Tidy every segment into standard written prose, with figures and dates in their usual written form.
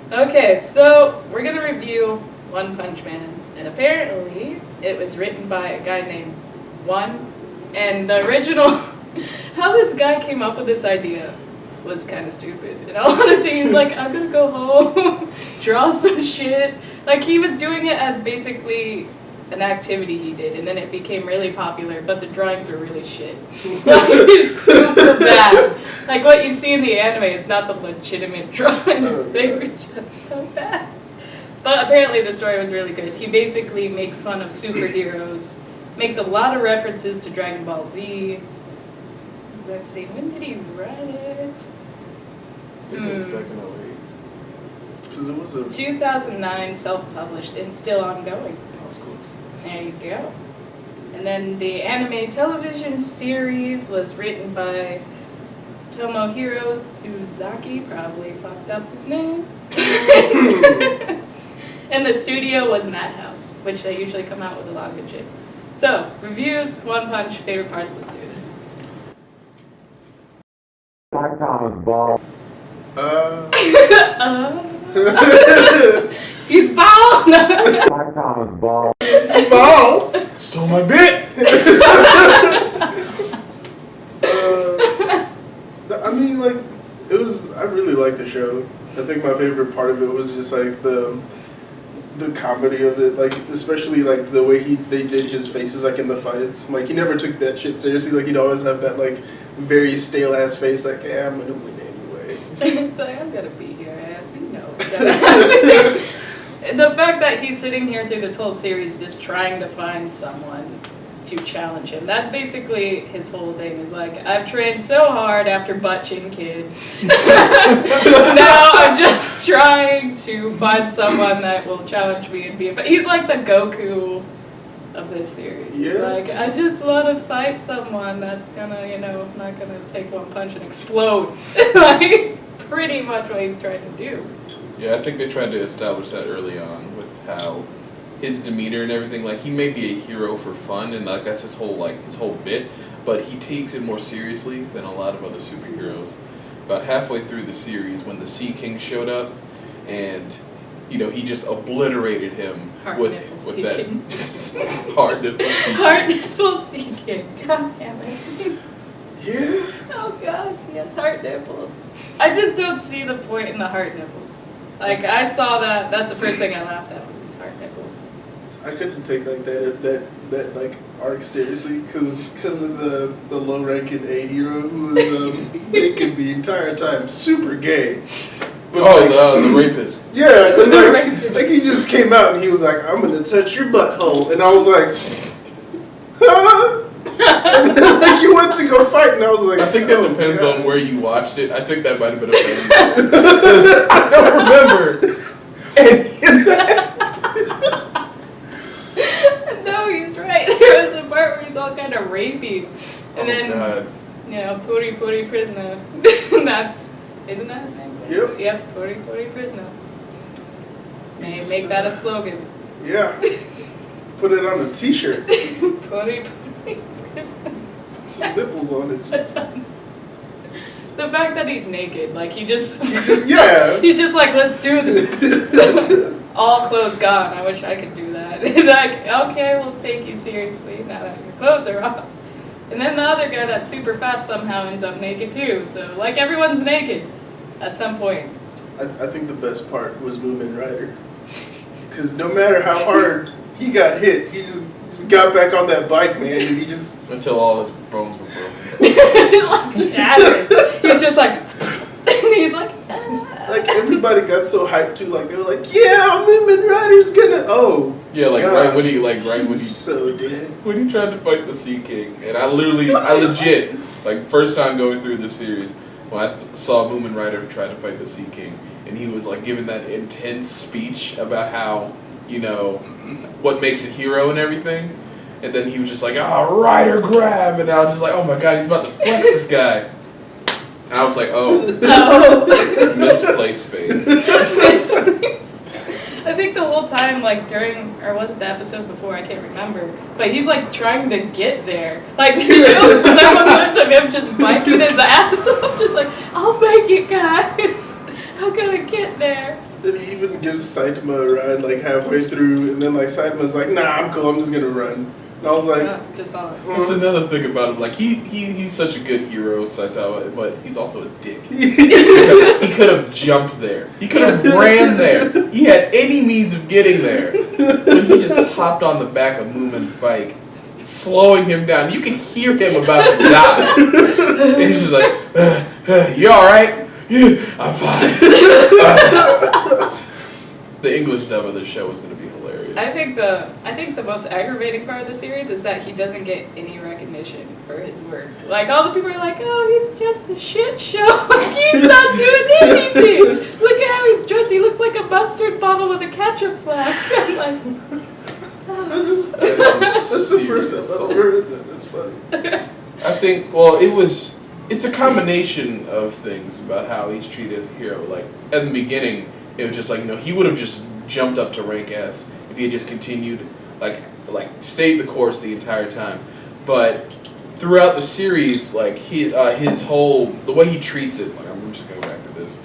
Okay, so we're gonna review One Punch Man, and apparently it was written by a guy named One, and the original, how this guy came up with this idea was kind of stupid. In all honesty, he was like, I'm gonna go home, draw some shit. Like, he was doing it as basically an activity he did, and then it became really popular, but the drawings were really shit. Like, it's super bad. Like, what you see in the anime is not the legitimate drawings. They were just so bad. But apparently the story was really good. He basically makes fun of superheroes, makes a lot of references to Dragon Ball Z. Let's see, when did he write it? I think it was back in 08. Because it was a... 2009, self-published, and still ongoing. That was close. There you go. And then the anime television series was written by Tomohiro Suzaki, probably fucked up his name. And the studio was Madhouse, which they usually come out with a lot of good shit. So, reviews, One Punch, favorite parts, let's do this. Like Thomas Ball. He's bald! Like Thomas Ball. Ball! Stole my bit! I mean, like, it was, I really liked the show. I think my favorite part of it was just, like, the comedy of it, like, especially, like, the way they did his faces, like, in the fights. Like, he never took that shit seriously. Like, he'd always have that, like, very stale-ass face, like, yeah, I'm gonna win anyway. It's like, I'm gonna beat your ass, you know. The fact that he's sitting here through this whole series just trying to find someone to challenge him. That's basically his whole thing. Is like, I've trained so hard after Butt Chin Kid. Now I'm just trying to find someone that will challenge me and be a he's like the Goku of this series. Yeah. Like, I just want to fight someone that's gonna, not gonna take one punch and explode. Like, pretty much what he's trying to do. Yeah, I think they tried to establish that early on with how his demeanor and everything. Like, he may be a hero for fun, and like that's his whole bit, but he takes it more seriously than a lot of other superheroes. About halfway through the series, when the Sea King showed up, and he just obliterated him with that hard nipple Sea King. Hard nipple Sea King. God damn it. Yeah. Oh god, he has heart nipples. I just don't see the point in the heart nipples. Like, I saw that, that's the first thing I laughed at was his heart nipples. I couldn't take like that like arc seriously because of the low-ranking A hero who was naked the entire time, super gay. But the rapist. Yeah, and like he just came out and he was like, "I'm gonna touch your butthole," and I was like, "Huh?" And then, like, you went to go fight, and I was like, I think that depends on where you watched it. I think that might have been a fan. I don't remember. No, he's right. There was a part where he's all kind of rapey. And then, God. Puri Puri Prisoner. Isn't that his name? Yep. Yep, Puri Puri Prisoner. Make that a slogan. Yeah. Put it on a t-shirt. Puri Puri Prisoner. Put some nipples on it. The fact that he's naked, like, he's just like, let's do this. All clothes gone. I wish I could do that. Like, okay, we'll take you seriously now that your clothes are off. And then the other guy that's super fast somehow ends up naked too. So, like, everyone's naked at some point. I think the best part was Moomin Rider. Because no matter how hard he got hit, he just got back on that bike, man, and he just... Until all his bones were broken. Like, shattered. He's just like... And he's like... Like, everybody got so hyped, too. Like, they were like, yeah, Moomin Rider's gonna... Oh, yeah, like, God. right when he so dead. When he tried to fight the Sea King, and I legit, like, first time going through the series, when I saw Moomin Rider try to fight the Sea King, and he was, like, giving that intense speech about how, what makes a hero and everything, and then he was just like, Rider grab, and I was just like, oh my god, he's about to flex this guy. And I was like, misplaced faith. I think the whole time, like, during, or was it the episode before, I can't remember, but he's, like, trying to get there. Like, there's several clips of him just biking his ass off, just like, I'll make it, guys. I'm gonna get there. And he even gives Saitama a ride like halfway through, and then like Saitama's like, "Nah, I'm cool. I'm just gonna run." And I was like, just saw it. That's another thing about him. Like he's such a good hero, Saitama, but he's also a dick. He could have jumped there. He could have ran there. He had any means of getting there, but he just hopped on the back of Moomin's bike, slowing him down. You can hear him about to die, and he's just like, "You all right? Yeah, I'm fine." The English dub of the show is going to be hilarious. I think the most aggravating part of the series is that he doesn't get any recognition for his work. Like all the people are like, "Oh, he's just a shit show. He's not doing anything. Look at how he's dressed. He looks like a mustard bottle with a ketchup flask." I'm like, That's the first time I've ever heard that. That's funny. I think, it's a combination of things about how he's treated as a hero. Like, at the beginning, it was just like, he would have just jumped up to rank S if he had just continued, like stayed the course the entire time. But throughout the series, like, the way he treats it, like, I'm just going to go back to this,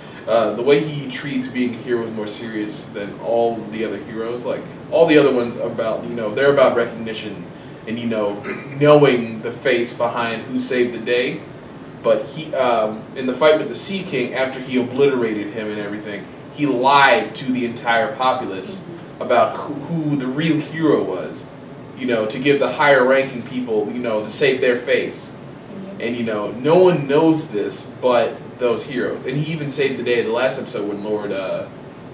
the way he treats being a hero is more serious than all the other heroes. Like, all the other ones are about, they're about recognition and, knowing the face behind who saved the day. But he, in the fight with the Sea King, after he obliterated him and everything, he lied to the entire populace about who the real hero was, to give the higher ranking people, to save their face. And, no one knows this but those heroes. And he even saved the day of the last episode when Lord, I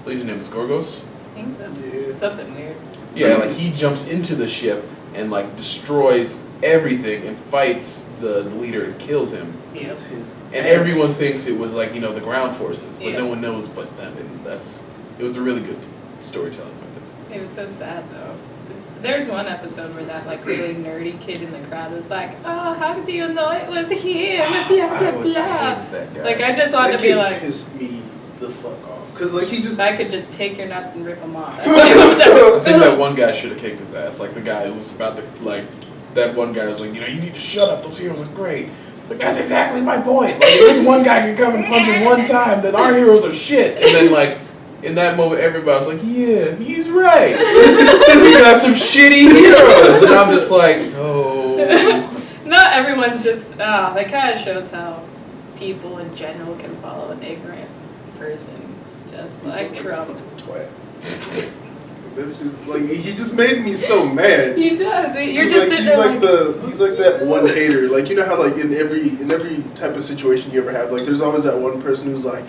believe his name is Gorgos? I think so. Yeah. Something weird. Yeah, like he jumps into the ship and like destroys everything and fights the leader and kills him. Yep. It's his And ass. everyone thinks it was like, the ground forces, but Yeah. no one knows but them. And it was a really good storytelling with it. It was so sad though. There's one episode where that like really nerdy kid in the crowd was like, "Oh, how do you know it was him?" Blah blah I blah. hated that guy. Like I just wanted That to be kid like, pissed me the fuck off. Because, like, he just... I could just take your nuts and rip them off. That's what I would do. I think that one guy should have kicked his ass. Like the guy who was about to, like, that one guy was like, you need to shut up. Those heroes are great. Like, that's exactly my point. Like, if this one guy can come and punch him one time, then our heroes are shit. And then, like, in that moment, everybody was like, yeah, he's right. We got some shitty heroes. And I'm just like, no. Not everyone's just, that kind of shows how people in general can follow an ignorant person. Just like Trump. Twat. That's just, like, he just made me so mad. He does. You're He's just like, sitting he's there like he's like that one hater. Like, you know how like in every type of situation you ever have, like there's always that one person who's like,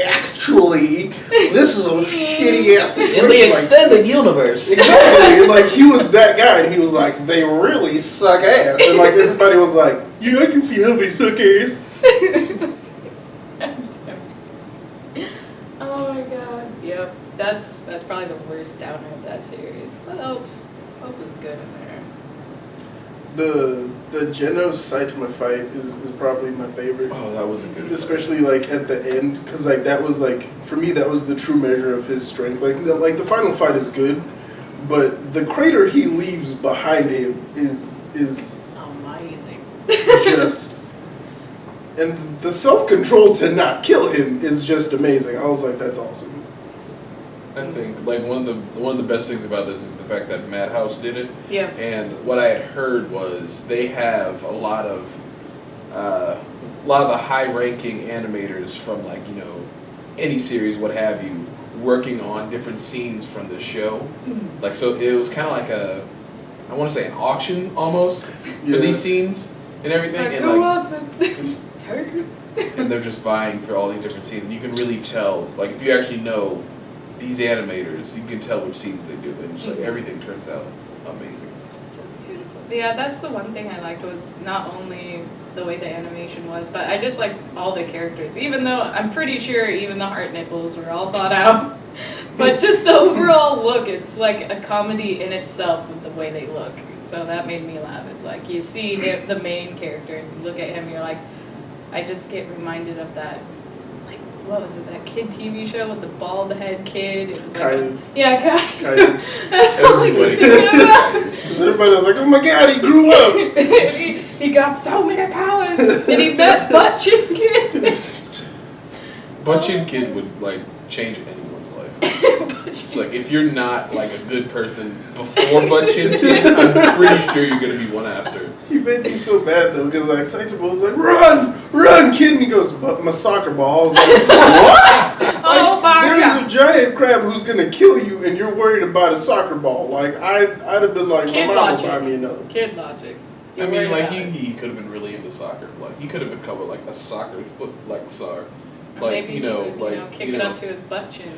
actually, this is a shitty ass situation. In the Like, extended universe. exactly. And like he was that guy, and he was like, they really suck ass, and like everybody was like, yeah, I can see how they suck ass. Oh my god. Yep. That's probably the worst downer of that series. What else? What else is good in there? The Genos Saitama fight is probably my favorite. Oh, that was a good Especially like at the end, because like that was like for me that was the true measure of his strength. Like the final fight is good, but the crater he leaves behind him is Amazing. just, and the self-control to not kill him is just amazing. I was like, that's awesome. I think like one of the best things about this is the fact that Madhouse did it. Yeah. And what I had heard was they have a lot of the high-ranking animators from like any series, what have you, working on different scenes from the show. Mm-hmm. Like so, it was kind of like I want to say an auction almost Yeah. for these scenes and It's everything. like, And who like, wants it? Tiger. and they're just vying for all these different scenes. And you can really tell, like if you actually know these animators, you can tell which scenes they do, and just like everything turns out amazing. So beautiful. Yeah, that's the one thing I liked was not only the way the animation was, but I just liked all the characters. Even though I'm pretty sure even the heart nipples were all thought out, but just the overall look, it's like a comedy in itself with the way they look. So that made me laugh. It's like you see the main character and you look at him, and you're like, I just get reminded of that. What was it, that kid TV show with the bald head kid? It was like, Caillou. yeah, Caillou. That's all I Everybody. can think about. Because everybody was like, oh my god, he grew up. he got so many powers, and he met Butt Chin Kid. Butt Chin Kid would like change anyone's life. It's like, if you're not, like, a good person before butt chin kid, I'm pretty sure you're gonna be one after. He made me so bad though, because like Saitama was like, run, kid, and he goes, but my soccer ball. I was like, what? Oh my There's God. a giant crab who's gonna kill you, and you're worried about a soccer ball. Like I'd have been like, Kid my mom will logic. buy me another. Kid logic. I mean, like, he could have been really into soccer. Like, he could have become, like, a soccer foot, like, star. Or Like, maybe you know, he would, like, kick you it know. up to his butt chin.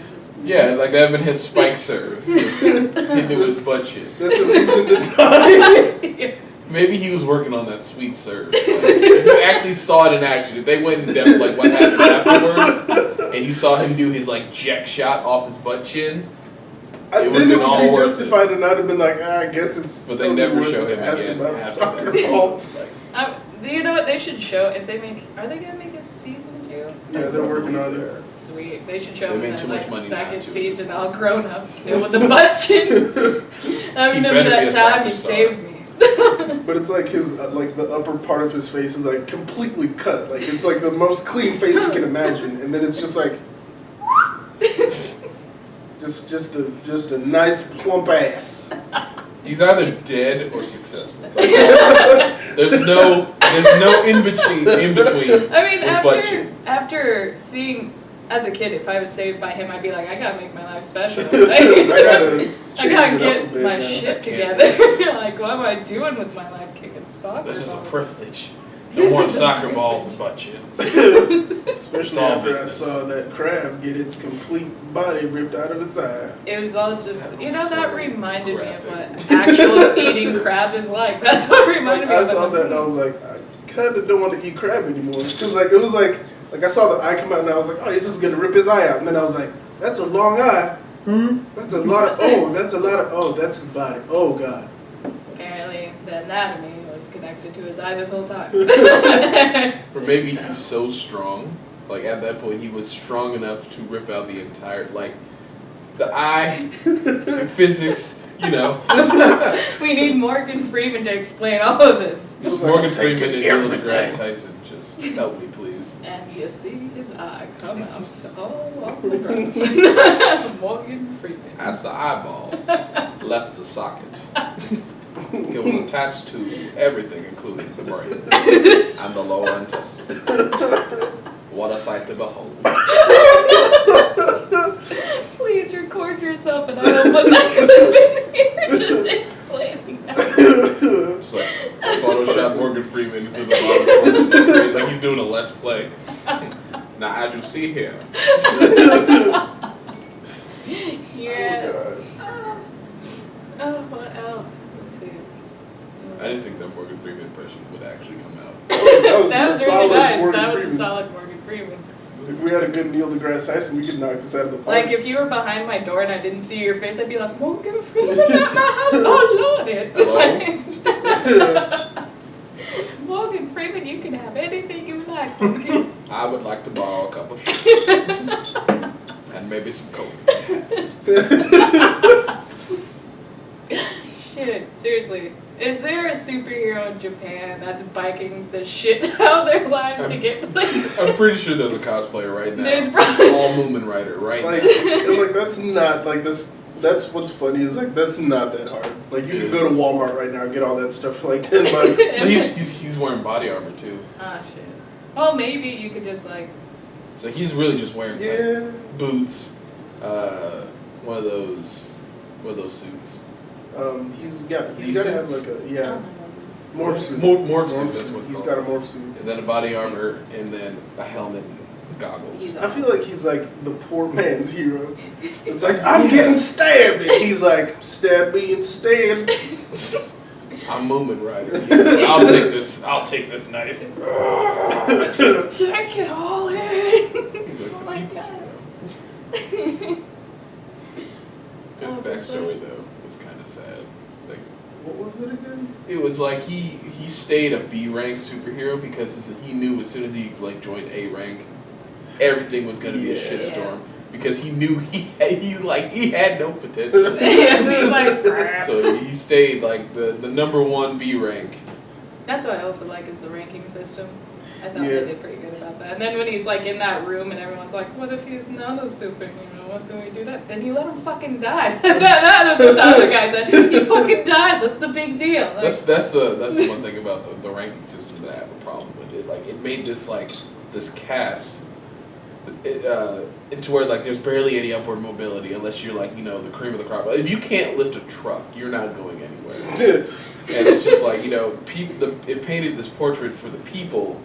Yeah, it's like, that had been his spike serve. Hitting it with his butt chin. That's a reason to die. Maybe he was working on that sweet serve. Like, if you actually saw it in action, if they went in depth, like, what happened afterwards, and you saw him do his, like, jack shot off his butt chin, Then would've it been would all be worth justified, and I'd have been like, I guess it's but they totally never worth show it him to ask again about the after soccer that. ball. Like, You know what they should show if they make? Are they gonna make a season 2? Yeah, they're working on it. Sweet. They should show They him made that too much like money second not to. season, all grown up, still with the butt chin. I He remember better be that a time soccer you star. saved me. But it's like his, like the upper part of his face is like completely cut. Like it's like the most clean face you can imagine, and then it's just like, just a nice plump ass. he's either dead or successful. There's no in between. I mean, with butt chin. after seeing as a kid, if I was saved by him, I'd be like, I gotta make my life special. I gotta I gotta change it up a get bit my now. shit I together. can't. Like, what am I doing with my life kicking soccer? This is a balls? privilege. No This more is a soccer privilege. balls and butt chins. Especially It's all after business. I saw that crab get its complete body ripped out of its eye. It was all just, That you was know, that so reminded me of graphic. what actual eating crab is like. That's what Like reminded me I of saw the that and I was like, I kind of don't want to eat crab anymore, because like it was like I saw the eye come out and I was like, oh, he's just gonna rip his eye out, and then I was like, that's a long eye. That's a lot of that's his body. Oh god. Apparently, the anatomy was connected to his eye this whole time. Or maybe he's so strong, like at that point he was strong enough to rip out the entire, like, the eye, in physics, you know. We need Morgan Freeman to explain all of this. It was like, Morgan I'm taking Freeman and Neil everything. deGrasse Tyson, just help me please. And you see his eye come out all off the ground. Morgan Freeman. That's the eyeball, left the socket. It was attached to everything, including the brain and the lower intestine. What a sight to behold. Please record yourself and I will put that in the video. Just explaining that. Just like Photoshop Morgan Freeman into the bottom corner of the screen, like he's doing a let's play. Now, as you see here, Yes. Oh, Oh, what else? Let's see. I didn't think that Morgan Freeman impression would actually come out. That was That a was really solid nice. Morgan That was a Freeman. solid Morgan Freeman. If we had a good Neil deGrasse Tyson, we could knock this out of the park. Like, if you were behind my door and I didn't see your face, I'd be like, Morgan Freeman at my house. Oh, Lord. Morgan Freeman, you can have anything you like. Morgan. I would like to borrow a cup of sugar and maybe some coke. Shit, seriously. Is there a superhero in Japan that's biking the shit out of their lives to get places? I'm pretty sure there's a cosplayer right now. There's probably- Small Moomin Rider right Like, now. and like that's not like this. That's what's funny is like that's not that hard. Like you can go to Walmart right now and get all that stuff for like $10. But he's wearing body armor too. Ah, shit. Well, maybe you could just, like, So he's really just wearing Yeah. like boots, one of those suits. He's got to have like a I yeah don't know. morph suit. Morph suit, that's what it's He's called. got a morph suit. And then a body armor, and then a helmet and goggles. He's I feel like he's like the poor man's hero. It's like I'm getting stabbed, and he's like stab me instead. I'm Moomin Rider. I'll take this knife. Take it all in. He's like Oh the my people's God. hero. His Oh, that's backstory though was kind of sad. Like What was it again? it was like he stayed a B rank superhero because he knew as soon as he like joined A rank, everything was gonna be a Yeah. shitstorm because he knew he had no potential. He's like, crap. So he stayed like the number one B rank. That's what I also like is the ranking system. I thought they did pretty good about that. And then when he's like in that room and everyone's like, what if he's not a superhero? What do we do that? Then he let him fucking die. that was what the other guy said. He fucking dies. What's the big deal? Like, that's the one thing about the ranking system that I have a problem with. It like it made this cast into where like there's barely any upward mobility unless you're like the cream of the crop. If you can't lift a truck, you're not going anywhere. And it's just like it painted this portrait for the people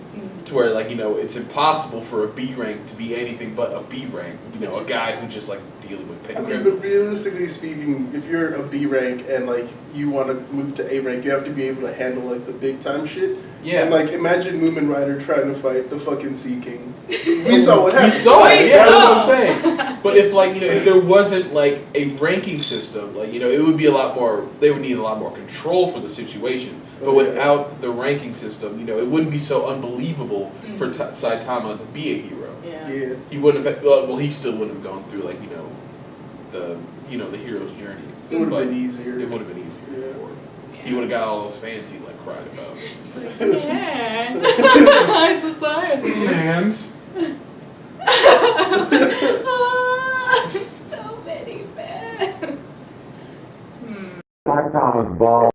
to where like it's impossible for a B rank to be anything but a B rank. A guy who just like dealing with petty criminals. But realistically speaking, if you're a B rank and like you want to move to A rank, you have to be able to handle like the big time shit. Yeah. And like imagine Moomin Rider trying to fight the fucking Sea King. We saw what happened. We saw it. Yeah, that's what I'm saying. But if like if there wasn't like a ranking system, like it would be a lot more. They would need a lot more control for the situation. But without the ranking system, it wouldn't be so unbelievable for Saitama to be a hero. Yeah. He wouldn't have. Well, he still wouldn't have gone through like the the hero's journey. It would have been easier. It would have been easier Yeah. for him. He would have got all those fans he like cried about. it's like, yeah. High society. Fans. So many fans. Saitama's ball.